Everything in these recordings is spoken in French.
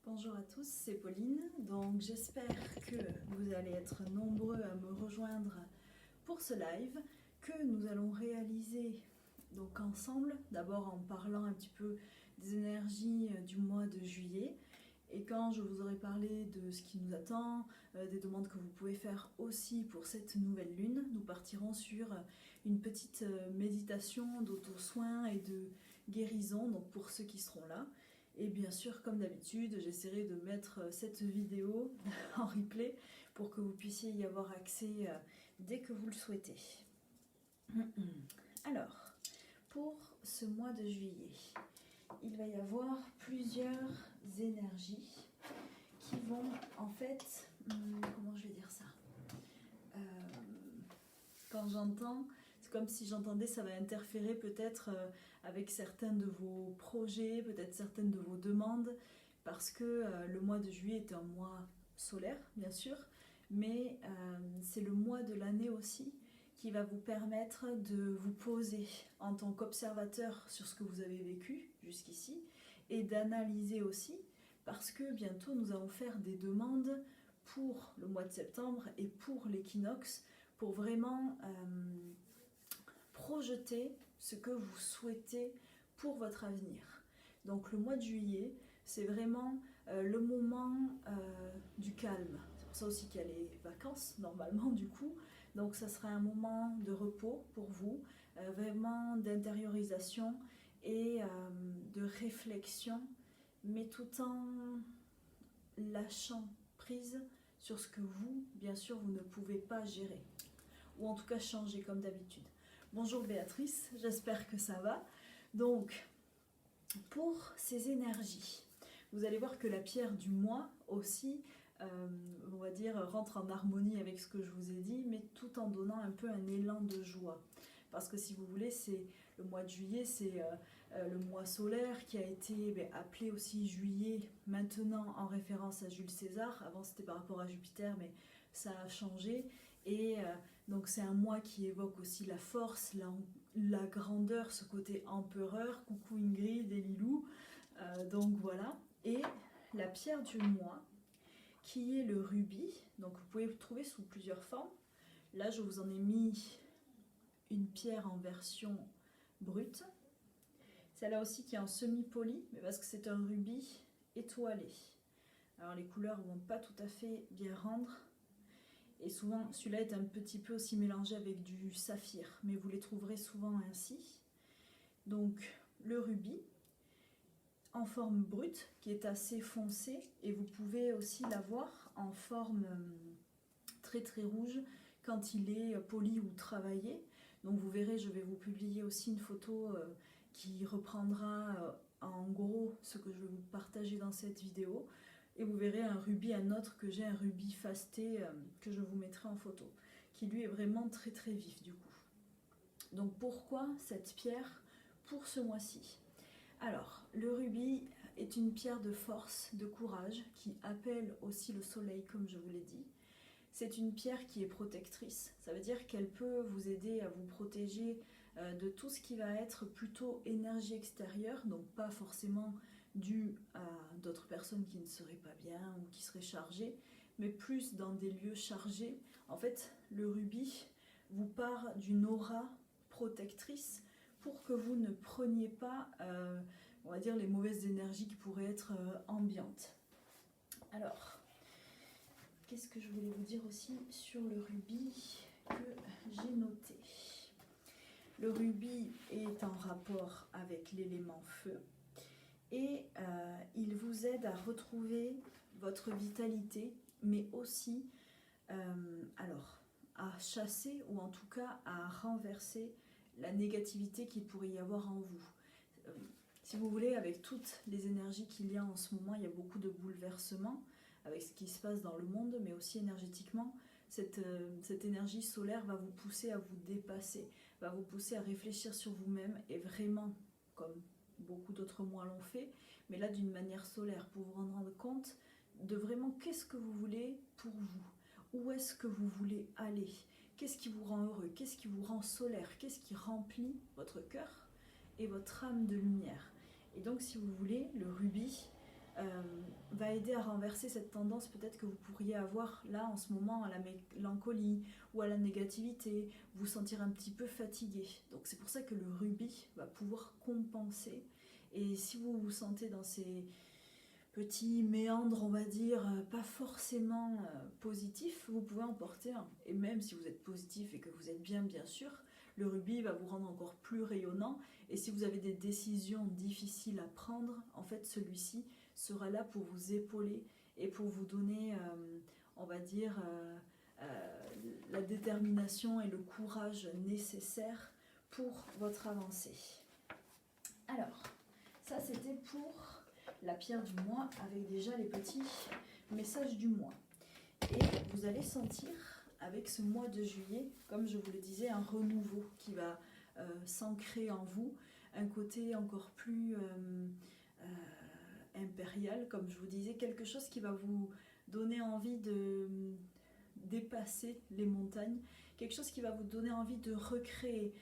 Bonjour à tous, c'est Pauline. Donc j'espère que vous allez être nombreux à me rejoindre pour ce live que nous allons réaliser donc ensemble, d'abord en parlant un petit peu des énergies du mois de juillet. Et quand je vous aurai parlé de ce qui nous attend, des demandes que vous pouvez faire aussi pour cette nouvelle lune, nous partirons sur une petite méditation d'auto-soin et de guérison, donc pour ceux qui seront là. Et bien sûr, comme d'habitude, j'essaierai de mettre cette vidéo en replay pour que vous puissiez y avoir accès dès que vous le souhaitez. Alors, pour ce mois de juillet, il va y avoir plusieurs énergies qui vont en fait, comment je vais dire ça, quand j'entends, c'est comme si j'entendais ça va interférer peut-être avec certains de vos projets, peut-être certaines de vos demandes, parce que le mois de juillet est un mois solaire bien sûr, mais c'est le mois de l'année aussi qui va vous permettre de vous poser en tant qu'observateur sur ce que vous avez vécu jusqu'ici et d'analyser aussi, parce que bientôt nous allons faire des demandes pour le mois de septembre et pour l'équinoxe, pour vraiment projeter ce que vous souhaitez pour votre avenir. Donc le mois de juillet, c'est vraiment le moment du calme. C'est pour ça aussi qu'il y a les vacances normalement du coup. Donc ça sera un moment de repos pour vous, vraiment d'intériorisation et de réflexion, mais tout en lâchant prise sur ce que vous, bien sûr, vous ne pouvez pas gérer. Ou en tout cas changer comme d'habitude. Bonjour Béatrice, j'espère que ça va. Donc, pour ces énergies, vous allez voir que la pierre du mois aussi, on va dire, rentre en harmonie avec ce que je vous ai dit, mais tout en donnant un peu un élan de joie. Parce que si vous voulez, c'est le mois de juillet, c'est le mois solaire qui a été appelé aussi juillet, maintenant en référence à Jules César. Avant c'était par rapport à Jupiter, mais ça a changé. Et donc c'est un mois qui évoque aussi la force, la grandeur, ce côté empereur. Coucou Ingrid et Lilou. Donc voilà. Et la pierre du mois, qui est le rubis. Donc vous pouvez le trouver sous plusieurs formes. Là je vous en ai mis une pierre en version brute. Celle-là aussi qui est en semi-poli, mais parce que c'est un rubis étoilé. Alors les couleurs ne vont pas tout à fait bien rendre. Et souvent, celui-là est un petit peu aussi mélangé avec du saphir, mais vous les trouverez souvent ainsi. Donc, le rubis, en forme brute, qui est assez foncé, et vous pouvez aussi l'avoir en forme très très rouge quand il est poli ou travaillé. Donc vous verrez, je vais vous publier aussi une photo qui reprendra en gros ce que je vais vous partager dans cette vidéo. Et vous verrez un rubis, un autre que j'ai, un rubis fasté que je vous mettrai en photo, qui lui est vraiment très très vif du coup. Donc pourquoi cette pierre pour ce mois-ci? Alors, le rubis est une pierre de force, de courage, qui appelle aussi le soleil comme je vous l'ai dit. C'est une pierre qui est protectrice, ça veut dire qu'elle peut vous aider à vous protéger de tout ce qui va être plutôt énergie extérieure, donc pas forcément dû à d'autres personnes qui ne seraient pas bien ou qui seraient chargées, mais plus dans des lieux chargés. En fait, le rubis vous part d'une aura protectrice pour que vous ne preniez pas, on va dire, les mauvaises énergies qui pourraient être ambiantes. Alors, qu'est-ce que je voulais vous dire aussi sur le rubis que j'ai noté? Le rubis est en rapport avec l'élément feu et il vous aide à retrouver votre vitalité, mais aussi à chasser ou en tout cas à renverser la négativité qu'il pourrait y avoir en vous. Si vous voulez, avec toutes les énergies qu'il y a en ce moment, il y a beaucoup de bouleversements avec ce qui se passe dans le monde, mais aussi énergétiquement. Cette énergie solaire va vous pousser à vous dépasser, va vous pousser à réfléchir sur vous-même et vraiment, comme beaucoup d'autres mois l'ont fait, mais là d'une manière solaire, pour vous rendre compte de vraiment qu'est-ce que vous voulez pour vous, où est-ce que vous voulez aller, qu'est-ce qui vous rend heureux, qu'est-ce qui vous rend solaire, qu'est-ce qui remplit votre cœur et votre âme de lumière. Et donc si vous voulez, le rubis va aider à renverser cette tendance peut-être que vous pourriez avoir là en ce moment à la mélancolie ou à la négativité, vous sentir un petit peu fatigué. Donc c'est pour ça que le rubis va pouvoir compenser. Et si vous vous sentez dans ces petits méandres, on va dire, pas forcément positifs, vous pouvez en porter un. Et même si vous êtes positif et que vous êtes bien sûr, le rubis va vous rendre encore plus rayonnant. Et si vous avez des décisions difficiles à prendre, en fait celui-ci sera là pour vous épauler et pour vous donner, on va dire, la détermination et le courage nécessaires pour votre avancée. Alors, ça c'était pour la pierre du mois avec déjà les petits messages du mois. Et vous allez sentir avec ce mois de juillet, comme je vous le disais, un renouveau qui va s'ancrer en vous, un côté encore plus impérial, comme je vous disais, quelque chose qui va vous donner envie de dépasser les montagnes, quelque chose qui va vous donner envie de recréer,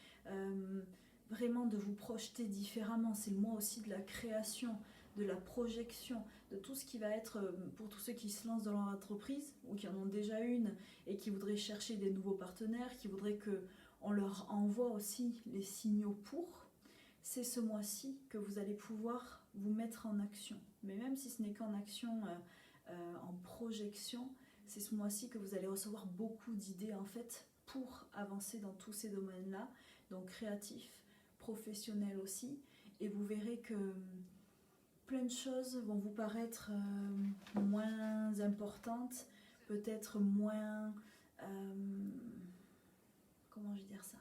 vraiment de vous projeter différemment. C'est le mois aussi de la création, de la projection, de tout ce qui va être, pour tous ceux qui se lancent dans leur entreprise ou qui en ont déjà une et qui voudraient chercher des nouveaux partenaires, qui voudraient qu'on leur envoie aussi les signaux pour. C'est ce mois-ci que vous allez pouvoir vous mettre en action. Mais même si ce n'est qu'en action, en projection, c'est ce mois-ci que vous allez recevoir beaucoup d'idées en fait pour avancer dans tous ces domaines-là, donc créatif, professionnel aussi, et vous verrez que plein de choses vont vous paraître moins importantes, peut-être moins... comment je vais dire ça,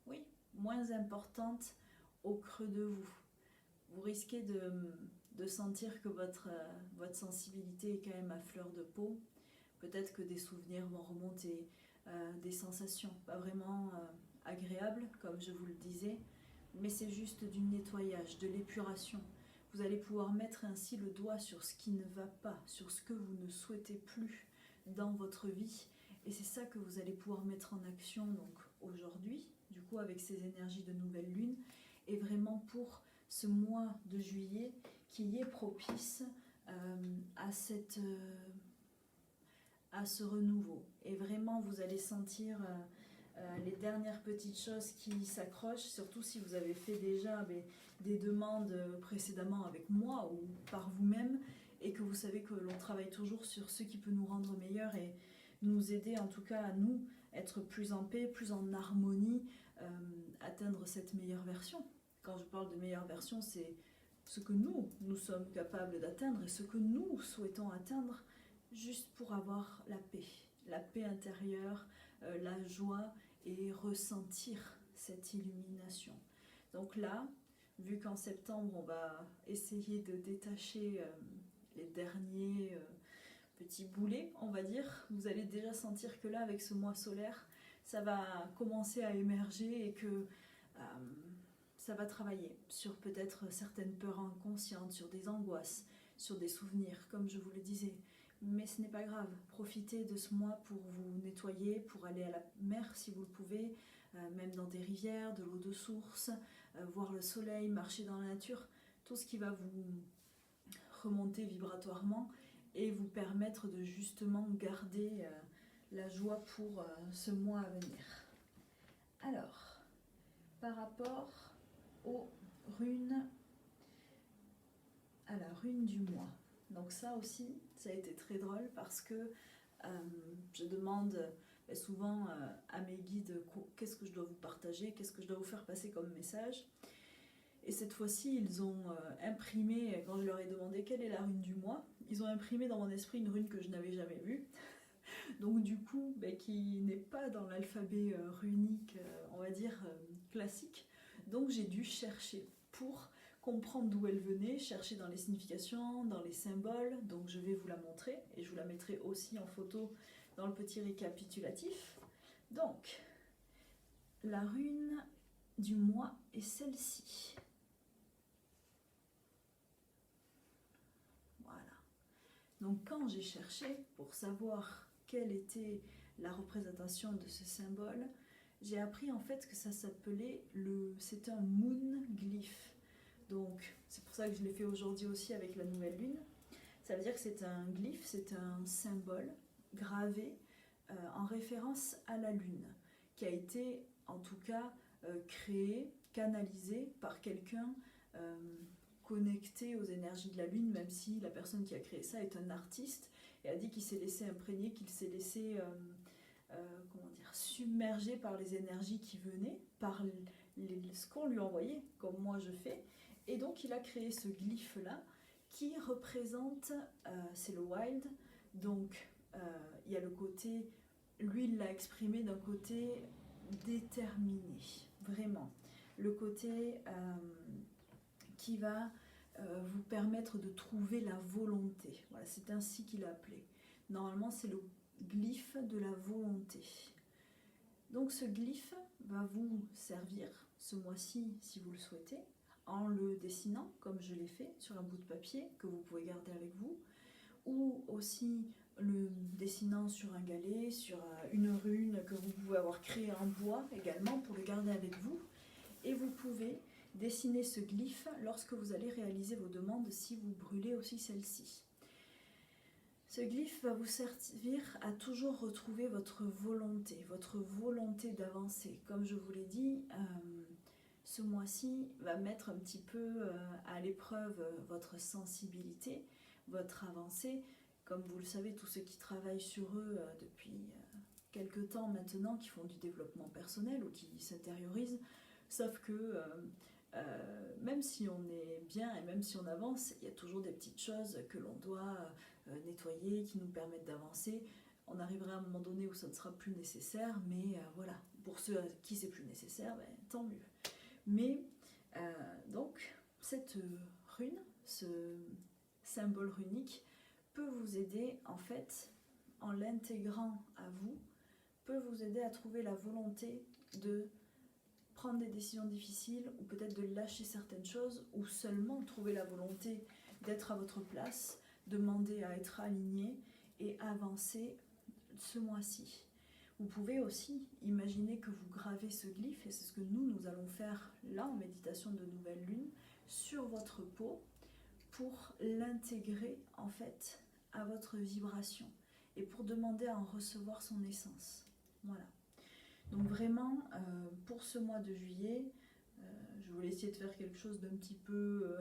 oui, moins importantes au creux de vous. Vous risquez de sentir que votre sensibilité est quand même à fleur de peau. Peut-être que des souvenirs vont remonter, des sensations pas vraiment agréables, comme je vous le disais, mais c'est juste du nettoyage, de l'épuration. Vous allez pouvoir mettre ainsi le doigt sur ce qui ne va pas, sur ce que vous ne souhaitez plus dans votre vie. Et c'est ça que vous allez pouvoir mettre en action donc aujourd'hui, du coup avec ces énergies de nouvelle lune, et vraiment pour ce mois de juillet qui est propice à ce renouveau. Et vraiment vous allez sentir les dernières petites choses qui s'accrochent, surtout si vous avez fait déjà des demandes précédemment avec moi ou par vous-même, et que vous savez que l'on travaille toujours sur ce qui peut nous rendre meilleurs et nous aider en tout cas à nous être plus en paix, plus en harmonie, atteindre cette meilleure version. Quand je parle de meilleure version, c'est ce que nous sommes capables d'atteindre et ce que nous souhaitons atteindre juste pour avoir la paix intérieure, la joie et ressentir cette illumination. Donc là, vu qu'en septembre, on va essayer de détacher les derniers petits boulets, on va dire, vous allez déjà sentir que là, avec ce mois solaire, ça va commencer à émerger et que ça va travailler sur peut-être certaines peurs inconscientes, sur des angoisses, sur des souvenirs, comme je vous le disais. Mais ce n'est pas grave, profitez de ce mois pour vous nettoyer, pour aller à la mer si vous le pouvez, même dans des rivières, de l'eau de source, voir le soleil, marcher dans la nature, tout ce qui va vous remonter vibratoirement et vous permettre de justement garder la joie pour ce mois à venir. Alors, par rapport aux runes, à la rune du mois. Donc ça aussi, ça a été très drôle parce que je demande souvent à mes guides qu'est-ce que je dois vous partager, qu'est-ce que je dois vous faire passer comme message. Et cette fois-ci, ils ont imprimé, quand je leur ai demandé quelle est la rune du mois, ils ont imprimé dans mon esprit une rune que je n'avais jamais vue. Donc du coup, qui n'est pas dans l'alphabet runique, on va dire, classique. Donc j'ai dû chercher pour comprendre d'où elle venait, chercher dans les significations, dans les symboles. Donc je vais vous la montrer et je vous la mettrai aussi en photo dans le petit récapitulatif. Donc, la rune du mois est celle-ci. Voilà. Donc quand j'ai cherché pour savoir quelle était la représentation de ce symbole, j'ai appris en fait que ça s'appelait c'est un moon glyphe. Donc c'est pour ça que je l'ai fait aujourd'hui aussi avec la nouvelle lune. Ça veut dire que c'est un glyphe, c'est un symbole gravé en référence à la lune, qui a été en tout cas créé, canalisé par quelqu'un connecté aux énergies de la lune, même si la personne qui a créé ça est un artiste et a dit qu'il s'est laissé imprégner, qu'il s'est laissé submergé par les énergies qui venaient, par ce qu'on lui envoyait, comme moi je fais. Et donc il a créé ce glyphe-là qui représente, c'est le wild, donc il y a le côté, lui il l'a exprimé d'un côté déterminé, vraiment. Le côté qui va vous permettre de trouver la volonté. Voilà, c'est ainsi qu'il a appelé. Normalement, c'est le glyphe de la volonté. Donc ce glyphe va vous servir ce mois-ci, si vous le souhaitez, en le dessinant, comme je l'ai fait, sur un bout de papier que vous pouvez garder avec vous, ou aussi le dessinant sur un galet, sur une rune que vous pouvez avoir créée en bois également pour le garder avec vous. Et vous pouvez dessiner ce glyphe lorsque vous allez réaliser vos demandes, si vous brûlez aussi celle-ci. Ce glyphe va vous servir à toujours retrouver votre volonté d'avancer. Comme je vous l'ai dit, ce mois-ci va mettre un petit peu à l'épreuve votre sensibilité, votre avancée. Comme vous le savez, tous ceux qui travaillent sur eux depuis quelque temps maintenant, qui font du développement personnel ou qui s'intériorisent, savent que même si on est bien et même si on avance, il y a toujours des petites choses que l'on doit nettoyer, qui nous permettent d'avancer. On arrivera à un moment donné où ça ne sera plus nécessaire, mais voilà, pour ceux à qui c'est plus nécessaire, ben, tant mieux. Mais donc, cette rune, ce symbole runique, peut vous aider, en fait, en l'intégrant à vous, peut vous aider à trouver la volonté de prendre des décisions difficiles, ou peut-être de lâcher certaines choses, ou seulement trouver la volonté d'être à votre place, demander à être aligné et avancer ce mois-ci. Vous pouvez aussi imaginer que vous gravez ce glyphe, et c'est ce que nous allons faire là en méditation de nouvelle lune, sur votre peau, pour l'intégrer en fait à votre vibration, et pour demander à en recevoir son essence. Voilà. Donc vraiment, pour ce mois de juillet, je voulais essayer de faire quelque chose d'un petit peu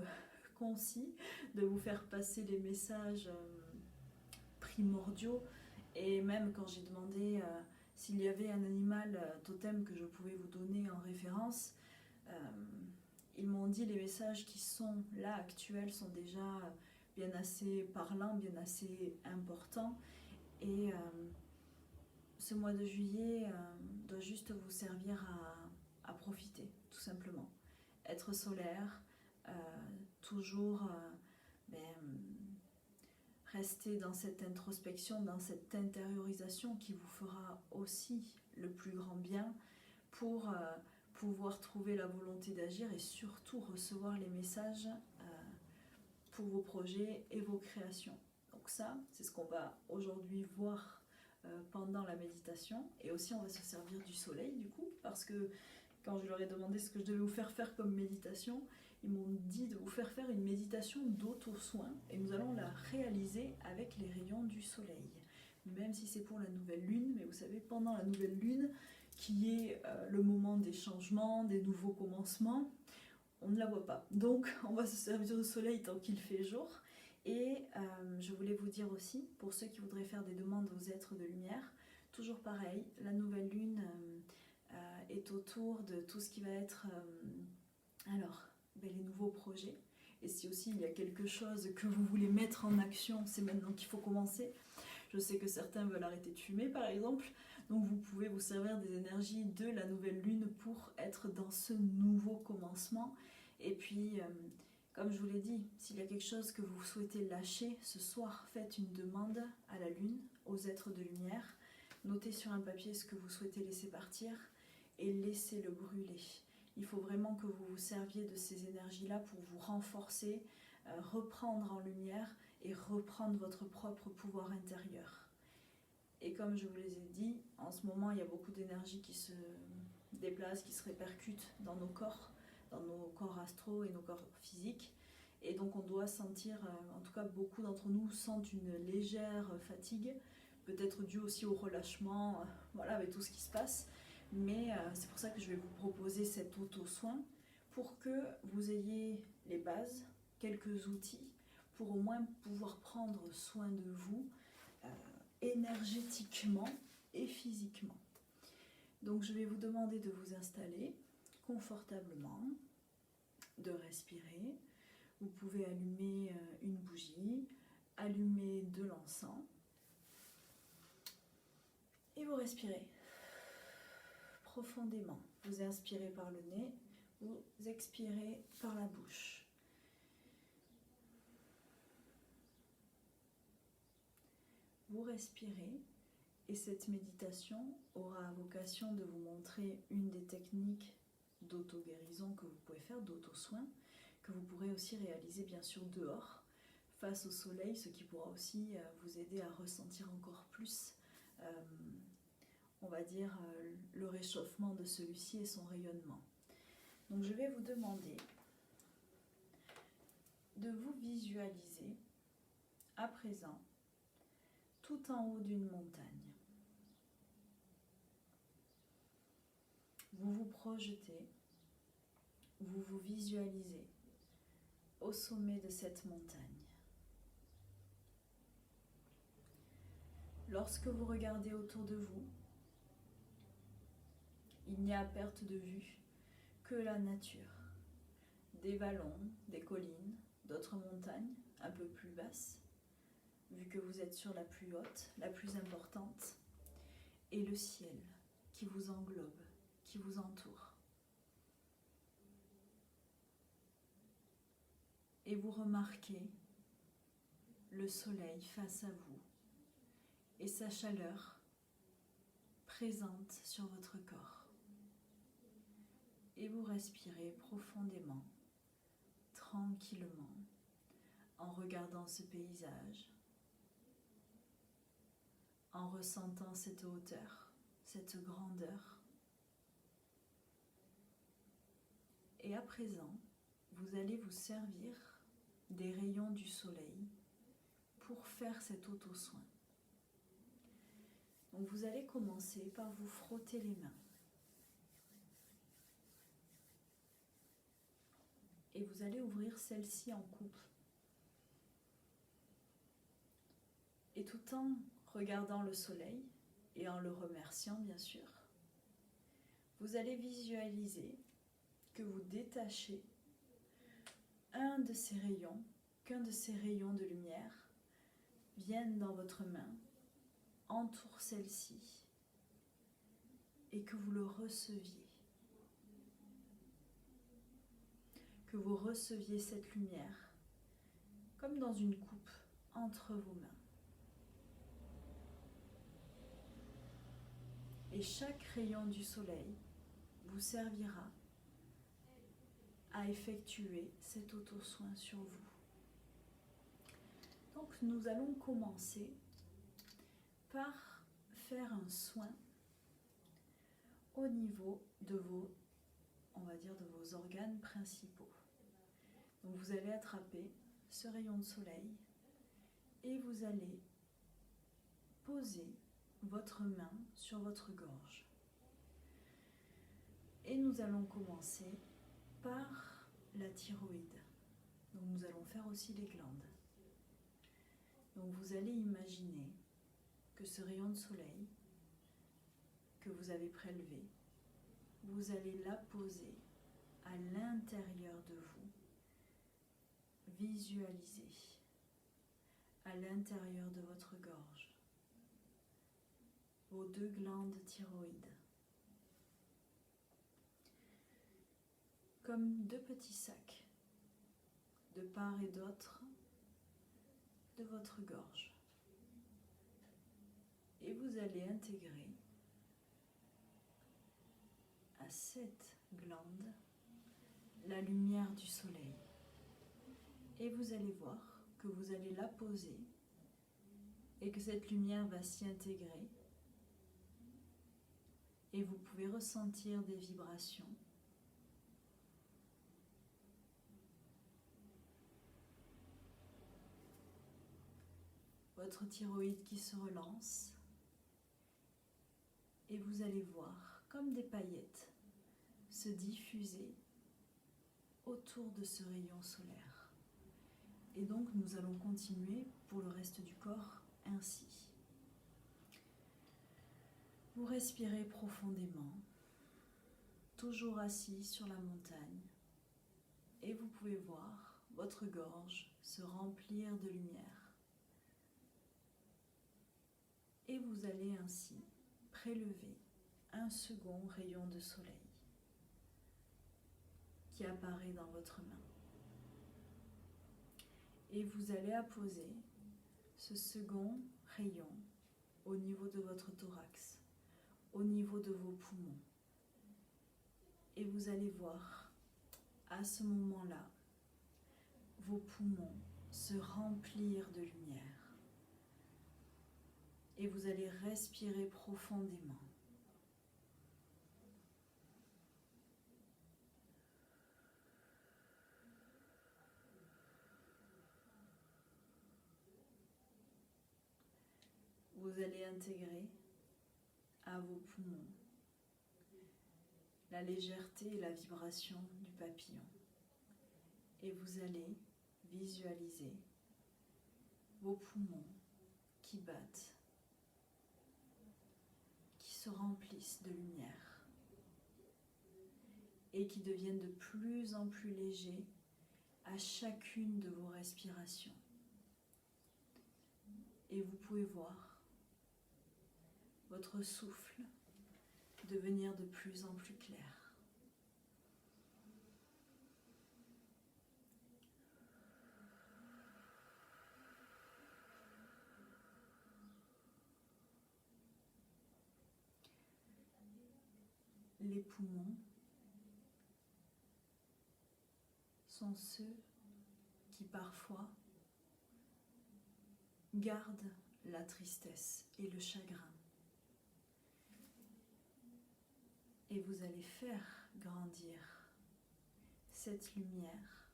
concis, de vous faire passer les messages primordiaux. Et même quand j'ai demandé s'il y avait un animal totem que je pouvais vous donner en référence, ils m'ont dit les messages qui sont là actuels sont déjà bien assez parlants, bien assez importants. Et ce mois de juillet doit juste vous servir à profiter, tout simplement. Être solaire, toujours rester dans cette introspection, dans cette intériorisation qui vous fera aussi le plus grand bien pour pouvoir trouver la volonté d'agir et surtout recevoir les messages pour vos projets et vos créations. Donc ça, c'est ce qu'on va aujourd'hui voir pendant la méditation. Et aussi on va se servir du soleil du coup, parce que quand je leur ai demandé ce que je devais vous faire comme méditation, ils m'ont dit de vous faire faire une méditation d'auto-soin, et nous allons la réaliser avec les rayons du soleil, même si c'est pour la nouvelle lune. Mais vous savez, pendant la nouvelle lune, qui est le moment des changements, des nouveaux commencements, on ne la voit pas. Donc on va se servir du soleil tant qu'il fait jour. Et je voulais vous dire aussi, pour ceux qui voudraient faire des demandes aux êtres de lumière, toujours pareil, la nouvelle lune est autour de tout ce qui va être les nouveaux projets. Et si aussi il y a quelque chose que vous voulez mettre en action, c'est maintenant qu'il faut commencer. Je sais que certains veulent arrêter de fumer par exemple, donc vous pouvez vous servir des énergies de la nouvelle lune pour être dans ce nouveau commencement. Et puis comme je vous l'ai dit, s'il y a quelque chose que vous souhaitez lâcher ce soir, faites une demande à la lune, aux êtres de lumière, notez sur un papier ce que vous souhaitez laisser partir et laissez-le brûler. Il faut vraiment que vous vous serviez de ces énergies-là pour vous renforcer, reprendre en lumière et reprendre votre propre pouvoir intérieur. Et comme je vous les ai dit, en ce moment, il y a beaucoup d'énergie qui se déplace, qui se répercute dans nos corps, dans nos corps astraux et nos corps physiques. Et donc on doit sentir, en tout cas beaucoup d'entre nous sentent une légère fatigue, peut-être due aussi au relâchement, voilà, avec tout ce qui se passe. Mais c'est pour ça que je vais vous proposer cet auto-soin pour que vous ayez les bases, quelques outils pour au moins pouvoir prendre soin de vous énergétiquement et physiquement. Donc je vais vous demander de vous installer confortablement, de respirer. Vous pouvez allumer une bougie, allumer de l'encens et vous respirez profondément. Vous inspirez par le nez, vous expirez par la bouche. Vous respirez et cette méditation aura vocation de vous montrer une des techniques d'auto-guérison que vous pouvez faire, d'auto-soin, que vous pourrez aussi réaliser bien sûr dehors, face au soleil, ce qui pourra aussi vous aider à ressentir encore plus, on va dire, le réchauffement de celui-ci et son rayonnement. Donc je vais vous demander de vous visualiser à présent tout en haut d'une montagne. Vous vous projetez, vous vous visualisez au sommet de cette montagne. Lorsque vous regardez autour de vous, il n'y a à perte de vue que la nature, des vallons, des collines, d'autres montagnes un peu plus basses, vu que vous êtes sur la plus haute, la plus importante, et le ciel qui vous englobe, qui vous entoure. Et vous remarquez le soleil face à vous et sa chaleur présente sur votre corps. Et vous respirez profondément, tranquillement, en regardant ce paysage, en ressentant cette hauteur, cette grandeur. Et à présent, vous allez vous servir des rayons du soleil pour faire cet auto-soin. Donc vous allez commencer par vous frotter les mains. Et vous allez ouvrir celle-ci en coupe. Et tout en regardant le soleil et en le remerciant bien sûr, vous allez visualiser que vous détachez qu'un de ces rayons de lumière vienne dans votre main, entoure celle-ci et que vous le receviez. Que vous receviez cette lumière comme dans une coupe entre vos mains. Et chaque rayon du soleil vous servira à effectuer cet auto-soin sur vous. Donc nous allons commencer par faire un soin au niveau de vos, on va dire, de vos organes principaux. Donc vous allez attraper ce rayon de soleil et vous allez poser votre main sur votre gorge. Et nous allons commencer par la thyroïde. Donc nous allons faire aussi les glandes. Donc vous allez imaginer que ce rayon de soleil que vous avez prélevé, vous allez la poser à l'intérieur de vous. Visualisez à l'intérieur de votre gorge vos deux glandes thyroïdes comme deux petits sacs de part et d'autre de votre gorge. Et vous allez intégrer à cette glande la lumière du soleil. Et vous allez voir que vous allez la poser et que cette lumière va s'y intégrer. Et vous pouvez ressentir des vibrations votre thyroïde qui se relance et vous allez voir comme des paillettes se diffuser autour de ce rayon solaire. Et donc nous allons continuer pour le reste du corps ainsi. Vous respirez profondément, toujours assis sur la montagne, et vous pouvez voir votre gorge se remplir de lumière. Et vous allez ainsi prélever un second rayon de soleil qui apparaît dans votre main. Et vous allez apposer ce second rayon au niveau de votre thorax, au niveau de vos poumons. Et vous allez voir à ce moment-là vos poumons se remplir de lumière. Et vous allez respirer profondément. Vous allez intégrer à vos poumons la légèreté et la vibration du papillon. Et vous allez visualiser vos poumons qui battent, qui se remplissent de lumière et qui deviennent de plus en plus légers à chacune de vos respirations. Et vous pouvez voir votre souffle devenir de plus en plus clair. Les poumons sont ceux qui parfois gardent la tristesse et le chagrin. Et vous allez faire grandir cette lumière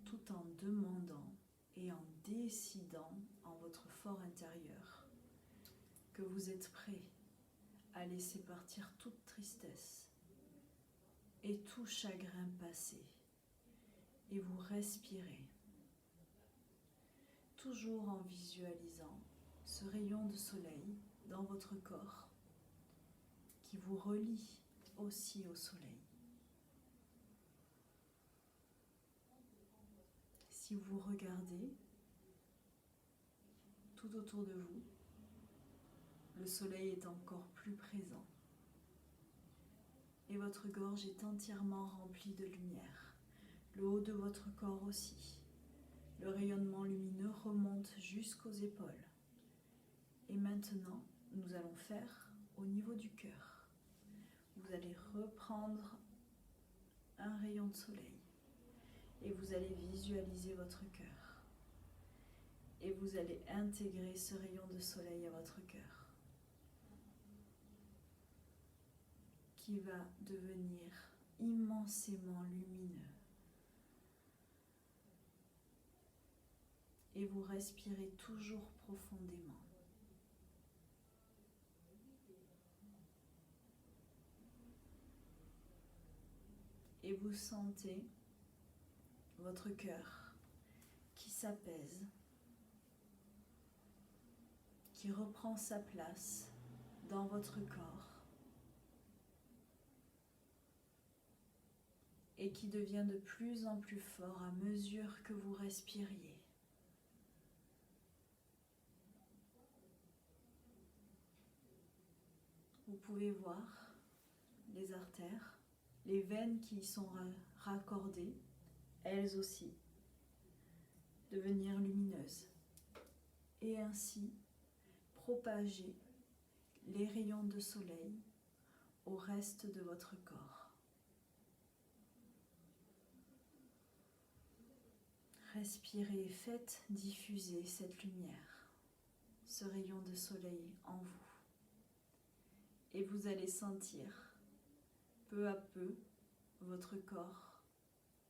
tout en demandant et en décidant en votre fort intérieur que vous êtes prêt à laisser partir toute tristesse et tout chagrin passé. Et vous respirez, toujours en visualisant ce rayon de soleil dans votre corps qui vous relie aussi au soleil. Si vous regardez tout autour de vous, le soleil est encore plus présent et votre gorge est entièrement remplie de lumière. Le haut de votre corps aussi. Le rayonnement lumineux remonte jusqu'aux épaules. Et maintenant, nous allons faire au niveau du cœur. Vous allez reprendre un rayon de soleil et vous allez visualiser votre cœur. Et vous allez intégrer ce rayon de soleil à votre cœur qui va devenir immensément lumineux. Et vous respirez toujours profondément. Et vous sentez votre cœur qui s'apaise, qui reprend sa place dans votre corps et qui devient de plus en plus fort à mesure que vous respiriez. Vous pouvez voir les artères, les veines qui y sont raccordées, elles aussi, devenir lumineuses et ainsi propager les rayons de soleil au reste de votre corps. Respirez et faites diffuser cette lumière, ce rayon de soleil en vous. Et vous allez sentir peu à peu votre corps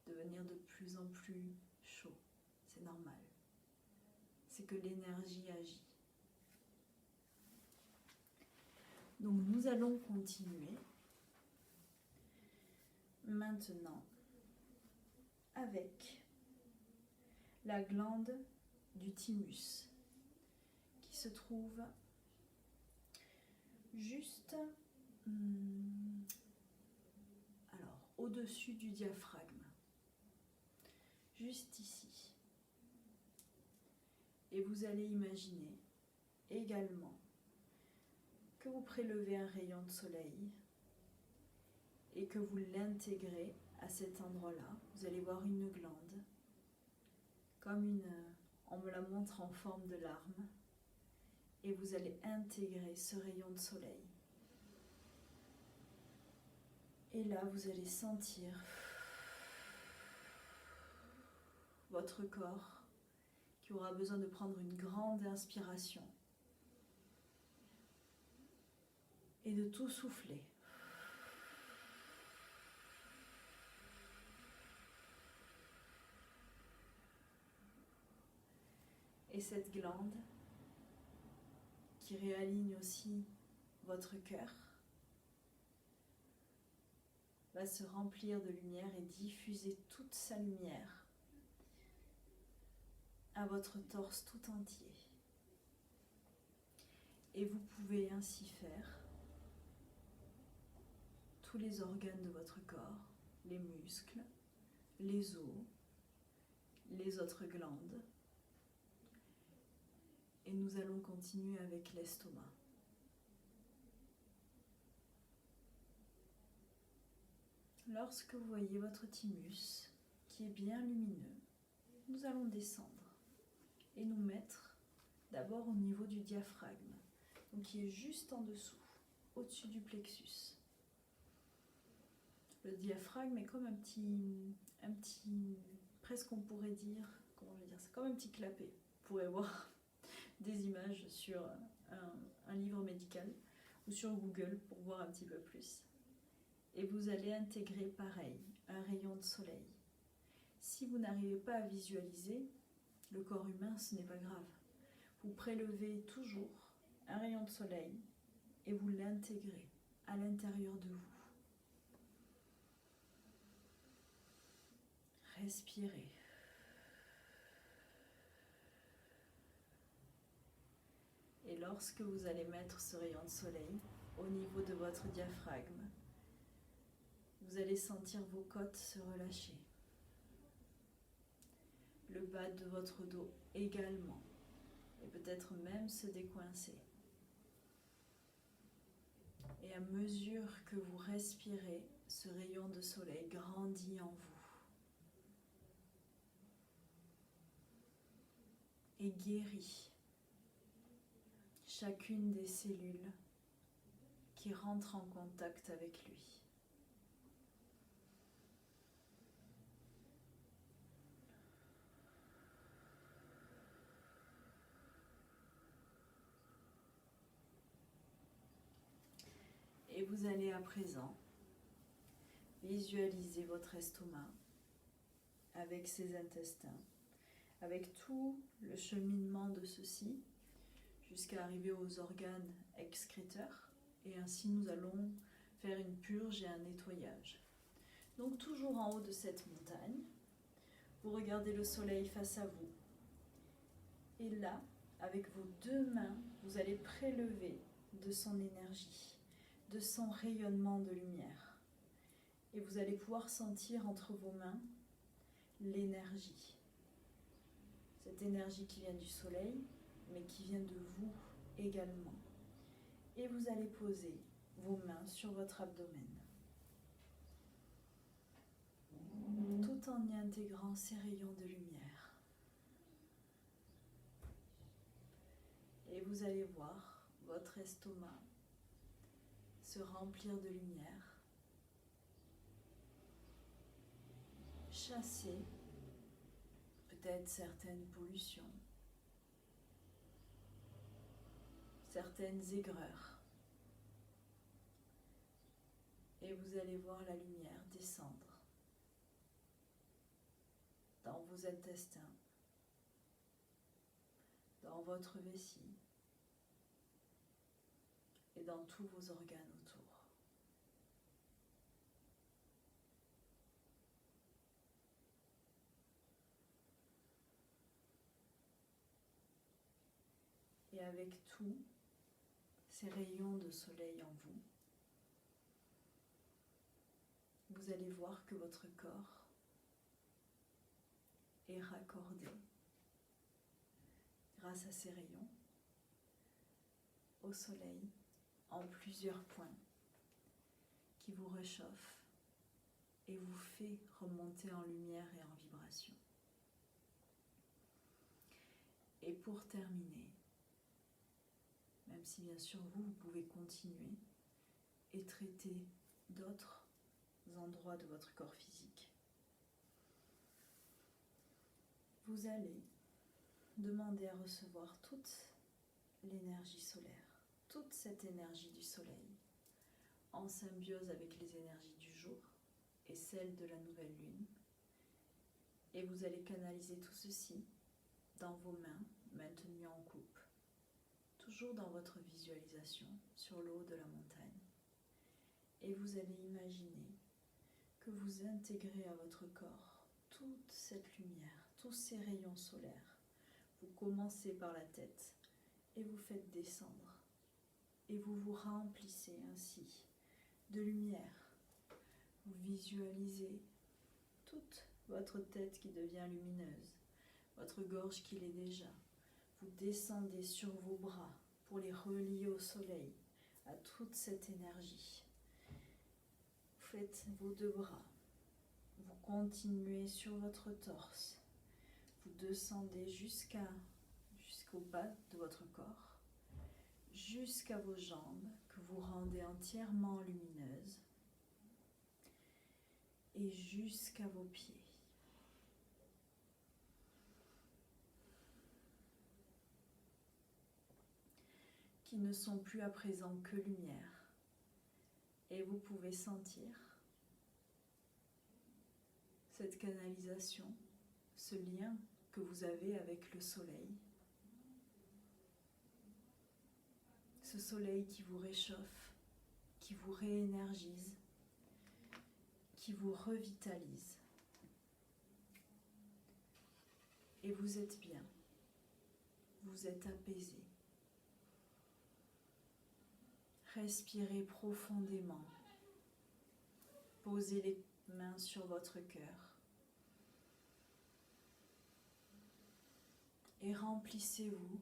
devenir de plus en plus chaud. C'est normal. C'est que l'énergie agit. Donc nous allons continuer maintenant avec la glande du thymus qui se trouve juste au-dessus du diaphragme, juste ici. Et vous allez imaginer également que vous prélevez un rayon de soleil et que vous l'intégrez à cet endroit-là. Vous allez voir une glande, comme on me la montre en forme de larme, et vous allez intégrer ce rayon de soleil. Et là, vous allez sentir votre corps qui aura besoin de prendre une grande inspiration et de tout souffler. Et cette glande qui réaligne aussi votre cœur va se remplir de lumière et diffuser toute sa lumière à votre torse tout entier. Et vous pouvez ainsi faire tous les organes de votre corps, les muscles, les os, les autres glandes. Et nous allons continuer avec l'estomac. Lorsque vous voyez votre thymus qui est bien lumineux, nous allons descendre et nous mettre d'abord au niveau du diaphragme, donc qui est juste en dessous, au-dessus du plexus. Le diaphragme est comme un petit, presque on pourrait dire, c'est comme un petit clapet. Vous pourrez voir des images sur un livre médical ou sur Google pour voir un petit peu plus. Et vous allez intégrer pareil, un rayon de soleil. Si vous n'arrivez pas à visualiser le corps humain, ce n'est pas grave. Vous prélevez toujours un rayon de soleil et vous l'intégrez à l'intérieur de vous. Respirez. Et lorsque vous allez mettre ce rayon de soleil au niveau de votre diaphragme, vous allez sentir vos côtes se relâcher. Le bas de votre dos également. Et peut-être même se décoincer. Et à mesure que vous respirez, ce rayon de soleil grandit en vous. Et guérit chacune des cellules qui rentrent en contact avec lui. Et vous allez à présent visualiser votre estomac avec ses intestins, avec tout le cheminement de ceux-ci jusqu'à arriver aux organes excréteurs. Et ainsi nous allons faire une purge et un nettoyage. Donc toujours en haut de cette montagne, vous regardez le soleil face à vous. Et là, avec vos deux mains, vous allez prélever de son énergie, de son rayonnement de lumière. Et vous allez pouvoir sentir entre vos mains l'énergie. Cette énergie qui vient du soleil, mais qui vient de vous également. Et vous allez poser vos mains sur votre abdomen, tout en y intégrant ces rayons de lumière. Et vous allez voir votre estomac se remplir de lumière, chasser peut-être certaines pollutions, certaines aigreurs. Et vous allez voir la lumière descendre dans vos intestins, votre vessie et dans tous vos organes autour. Et avec tous ces rayons de soleil en vous, vous allez voir que votre corps est raccordé grâce à ces rayons au soleil en plusieurs points qui vous réchauffent et vous fait remonter en lumière et en vibration. Et pour terminer, même si bien sûr vous pouvez continuer et traiter d'autres endroits de votre corps physique, vous allez demander à recevoir toute l'énergie solaire, toute cette énergie du soleil, en symbiose avec les énergies du jour et celles de la nouvelle lune. Et vous allez canaliser tout ceci dans vos mains, maintenues en coupe, toujours dans votre visualisation, sur le haut de la montagne. Et vous allez imaginer que vous intégrez à votre corps toute cette lumière, tous ces rayons solaires. Vous commencez par la tête et vous faites descendre. Et vous vous remplissez ainsi de lumière. Vous visualisez toute votre tête qui devient lumineuse, votre gorge qui l'est déjà. Vous descendez sur vos bras pour les relier au soleil, à toute cette énergie. Vous faites vos deux bras. Vous continuez sur votre torse. Vous descendez jusqu'au bas de votre corps, jusqu'à vos jambes que vous rendez entièrement lumineuses et jusqu'à vos pieds. Qui ne sont plus à présent que lumière. Et vous pouvez sentir cette canalisation, ce lien que vous avez avec le soleil. Ce soleil qui vous réchauffe, qui vous réénergise, qui vous revitalise. Et vous êtes bien, vous êtes apaisé. Respirez profondément. Posez les mains sur votre cœur. Et remplissez-vous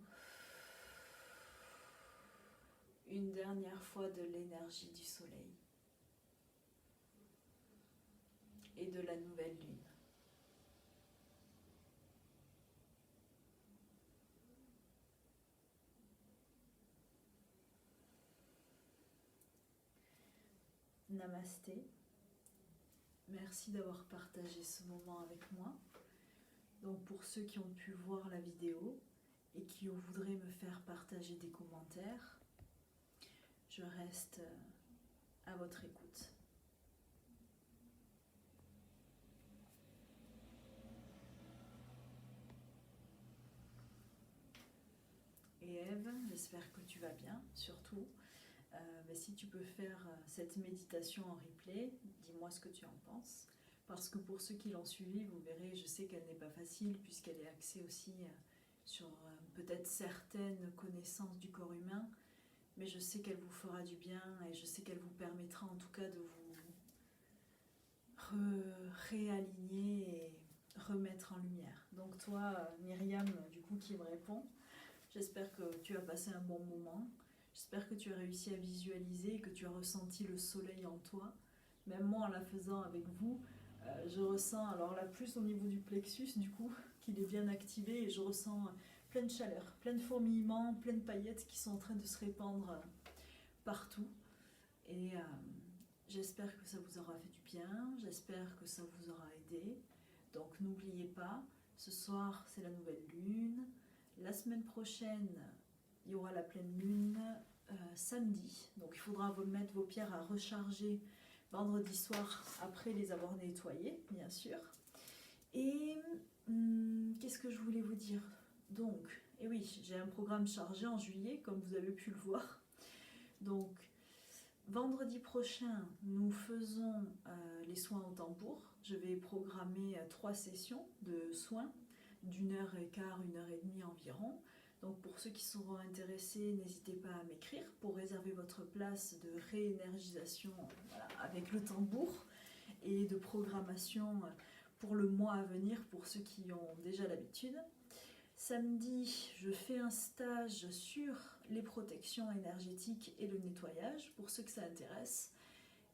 une dernière fois de l'énergie du soleil et de la nouvelle lune. Namasté. Merci d'avoir partagé ce moment avec moi. Donc pour ceux qui ont pu voir la vidéo et qui voudraient me faire partager des commentaires, je reste à votre écoute. Et Ève, j'espère que tu vas bien, surtout. Si tu peux faire cette méditation en replay, dis-moi ce que tu en penses. Parce que pour ceux qui l'ont suivi, vous verrez, je sais qu'elle n'est pas facile puisqu'elle est axée aussi sur peut-être certaines connaissances du corps humain, mais je sais qu'elle vous fera du bien et je sais qu'elle vous permettra en tout cas de vous réaligner et remettre en lumière. Donc toi, Myriam, du coup, qui me répond, j'espère que tu as passé un bon moment. J'espère que tu as réussi à visualiser, que tu as ressenti le soleil en toi. Même moi, en la faisant avec vous, je ressens, alors là, plus au niveau du plexus, du coup, qu'il est bien activé, et je ressens plein de chaleur, plein de fourmillements, plein de paillettes qui sont en train de se répandre partout. Et j'espère que ça vous aura fait du bien, j'espère que ça vous aura aidé. Donc n'oubliez pas, ce soir, c'est la nouvelle lune. La semaine prochaine, il y aura la pleine lune samedi. Donc il faudra vous mettre vos pierres à recharger vendredi soir après les avoir nettoyées, bien sûr. Et qu'est-ce que je voulais vous dire Donc, et oui, j'ai un programme chargé en juillet, comme vous avez pu le voir. Donc, vendredi prochain, nous faisons les soins au tambour. Je vais programmer 3 sessions de soins d'1h15, 1h30 environ. Donc pour ceux qui seront intéressés, n'hésitez pas à m'écrire pour réserver votre place de réénergisation voilà, avec le tambour et de programmation pour le mois à venir pour ceux qui ont déjà l'habitude. Samedi, je fais un stage sur les protections énergétiques et le nettoyage pour ceux que ça intéresse.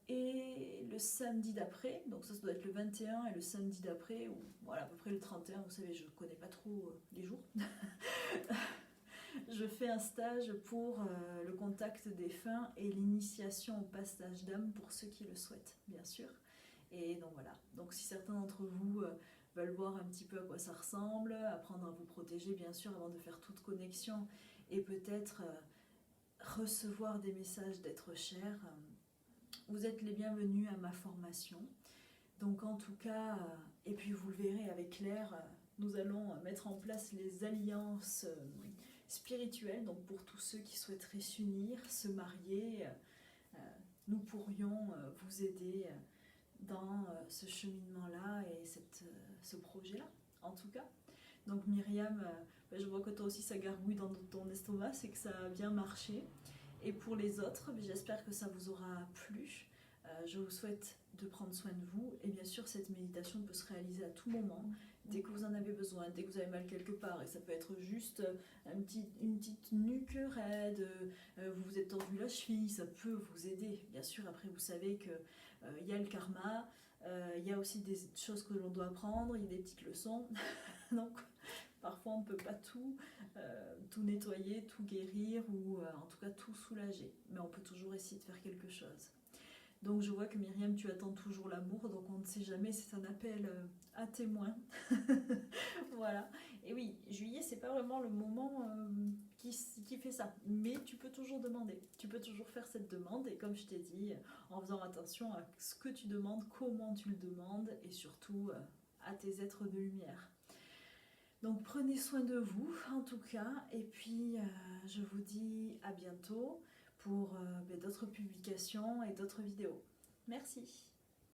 Et le samedi d'après, donc ça doit être le 21 et le samedi d'après, ou voilà à peu près le 31, vous savez, je ne connais pas trop les jours. Je fais un stage pour le contact défunt et l'initiation au passage d'âme pour ceux qui le souhaitent, bien sûr. Et donc voilà, donc si certains d'entre vous veulent voir un petit peu à quoi ça ressemble, apprendre à vous protéger bien sûr avant de faire toute connexion et peut-être recevoir des messages d'être chers, vous êtes les bienvenus à ma formation. Donc en tout cas, et puis vous le verrez avec Claire, nous allons mettre en place les alliances spirituelles, donc pour tous ceux qui souhaiteraient s'unir, se marier, nous pourrions vous aider dans ce cheminement-là et ce projet-là, en tout cas. Donc Myriam, je vois que toi aussi ça gargouille dans ton estomac, c'est que ça a bien marché. Et pour les autres, j'espère que ça vous aura plu. Je vous souhaite de prendre soin de vous. Et bien sûr, cette méditation peut se réaliser à tout moment, dès que vous en avez besoin, dès que vous avez mal quelque part. Et ça peut être juste une petite nuque raide, vous vous êtes tordu la cheville, ça peut vous aider. Bien sûr, après, vous savez qu'il y a le karma, il y a aussi des choses que l'on doit apprendre, il y a des petites leçons. Donc, parfois, on ne peut pas tout nettoyer, tout guérir ou en tout cas tout soulager. Mais on peut toujours essayer de faire quelque chose. Donc je vois que Myriam, tu attends toujours l'amour, donc on ne sait jamais si c'est un appel à témoin. Voilà. Et oui, juillet, c'est pas vraiment le moment qui fait ça. Mais tu peux toujours demander. Tu peux toujours faire cette demande. Et comme je t'ai dit, en faisant attention à ce que tu demandes, comment tu le demandes et surtout à tes êtres de lumière. Donc prenez soin de vous en tout cas. Et puis je vous dis à bientôt pour d'autres publications et d'autres vidéos. Merci.